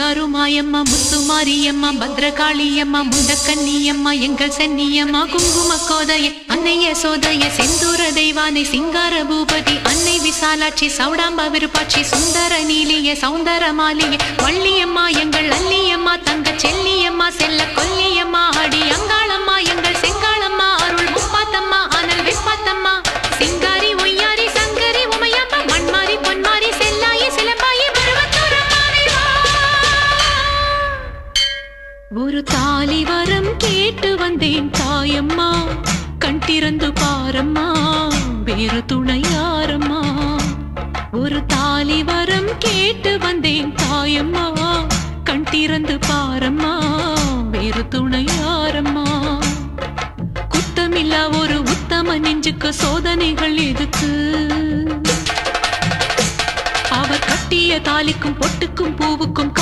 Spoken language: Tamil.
பங்காரு மாயம்மா முத்துமாரியம்மா பத்ரகாளியம்மா முண்டக்கன்னியம்மா எங்கள் சென்னியம்மா குங்கும கோதைய அன்னைய சோதைய செந்தூர தெய்வானை சிங்கார பூபதி அன்னை விசாலாட்சி சௌடாம்பா விருப்பாட்சி சுந்தர நீலிய சௌந்தர மாலிய வள்ளியம்மா எங்கள் அல்லியம்மா தங்க செல்லியம்மா செல்ல கொல்லியம்மா அடி அங்காளம்மா எங்கள் செங்காளம்மா அருள் முப்பாத்தம்மா அனல் வெப்பாத்தம்மா சிங்காரி ஒய்யாரி சங்கரி உமையம்மா மண்மாரி பொன்மாரி செல்லாயி சிலம்பாயி ஒரு தாலி வரம் கேட்டு வந்தேன் தாயம்மா கண் திறந்து பாரம்மா வேறு துணையாரம்மா ஒரு தாலி வரம் கேட்டு வந்தேன் தாயம்மா கண் திறந்து பாரம்மா வேறு துணையாரம்மா குத்தமில்லா ஒரு உத்தம நெஞ்சுக்கு சோதனைகள் எதுக்கு அவர் கட்டிய தாலிக்கும் பொட்டுக்கும் பூவுக்கும்